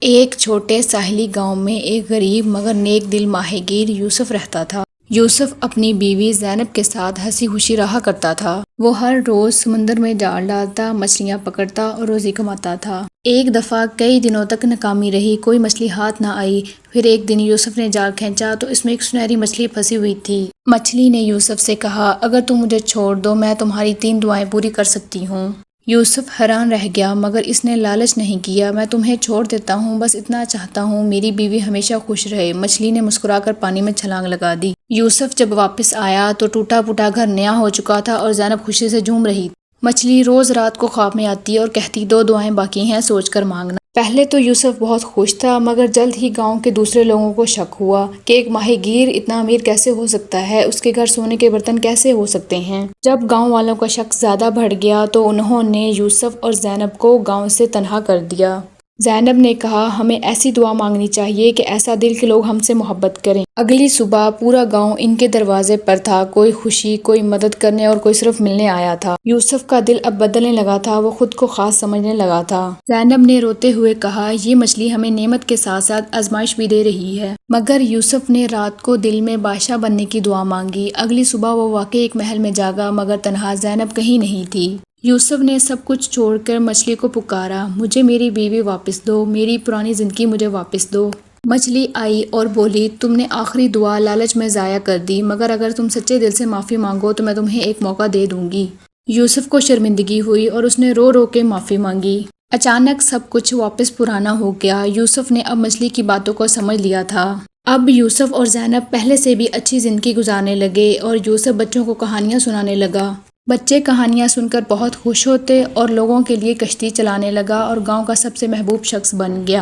ایک چھوٹے ساحلی گاؤں میں ایک غریب مگر نیک دل ماہی گیر یوسف رہتا تھا۔ یوسف اپنی بیوی زینب کے ساتھ ہنسی خوشی رہا کرتا تھا۔ وہ ہر روز سمندر میں جال ڈالتا، مچھلیاں پکڑتا اور روزی کماتا تھا۔ ایک دفعہ کئی دنوں تک ناکامی رہی، کوئی مچھلی ہاتھ نہ آئی۔ پھر ایک دن یوسف نے جال کھینچا تو اس میں ایک سنہری مچھلی پھنسی ہوئی تھی۔ مچھلی نے یوسف سے کہا، اگر تم مجھے چھوڑ دو میں تمہاری 3 دعائیں پوری کر سکتی ہوں۔ یوسف حیران رہ گیا مگر اس نے لالچ نہیں کیا۔ میں تمہیں چھوڑ دیتا ہوں، بس اتنا چاہتا ہوں میری بیوی ہمیشہ خوش رہے۔ مچھلی نے مسکرا کر پانی میں چھلانگ لگا دی۔ یوسف جب واپس آیا تو ٹوٹا پھوٹا گھر نیا ہو چکا تھا اور زینب خوشی سے جھوم رہی تھی۔ مچھلی روز رات کو خواب میں آتی اور کہتی 2 دعائیں باقی ہیں، سوچ کر مانگنا۔ پہلے تو یوسف بہت خوش تھا مگر جلد ہی گاؤں کے دوسرے لوگوں کو شک ہوا کہ ایک ماہی گیر اتنا امیر کیسے ہو سکتا ہے، اس کے گھر سونے کے برتن کیسے ہو سکتے ہیں۔ جب گاؤں والوں کا شک زیادہ بڑھ گیا تو انہوں نے یوسف اور زینب کو گاؤں سے تنہا کر دیا۔ زینب نے کہا، ہمیں ایسی دعا مانگنی چاہیے کہ ایسا دل کہ لوگ ہم سے محبت کریں۔ اگلی صبح پورا گاؤں ان کے دروازے پر تھا، کوئی خوشی، کوئی مدد کرنے اور کوئی صرف ملنے آیا تھا۔ یوسف کا دل اب بدلنے لگا تھا، وہ خود کو خاص سمجھنے لگا تھا۔ زینب نے روتے ہوئے کہا، یہ مچھلی ہمیں نعمت کے ساتھ ساتھ آزمائش بھی دے رہی ہے۔ مگر یوسف نے رات کو دل میں بادشاہ بننے کی دعا مانگی۔ اگلی صبح وہ واقعی ایک محل میں جاگا مگر تنہا، زینب کہیں نہیں تھی۔ یوسف نے سب کچھ چھوڑ کر مچھلی کو پکارا، مجھے میری بیوی واپس دو، میری پرانی زندگی مجھے واپس دو۔ مچھلی آئی اور بولی، تم نے آخری دعا لالچ میں ضائع کر دی، مگر اگر تم سچے دل سے معافی مانگو تو میں تمہیں ایک موقع دے دوں گی۔ یوسف کو شرمندگی ہوئی اور اس نے رو رو کے معافی مانگی۔ اچانک سب کچھ واپس پرانا ہو گیا۔ یوسف نے اب مچھلی کی باتوں کو سمجھ لیا تھا۔ اب یوسف اور زینب پہلے سے بھی اچھی زندگی گزارنے لگے اور یوسف بچوں کو کہانیاں سنانے لگا۔ بچے کہانیاں سن کر بہت خوش ہوتے اور لوگوں کے لیے کشتی چلانے لگا اور گاؤں کا سب سے محبوب شخص بن گیا۔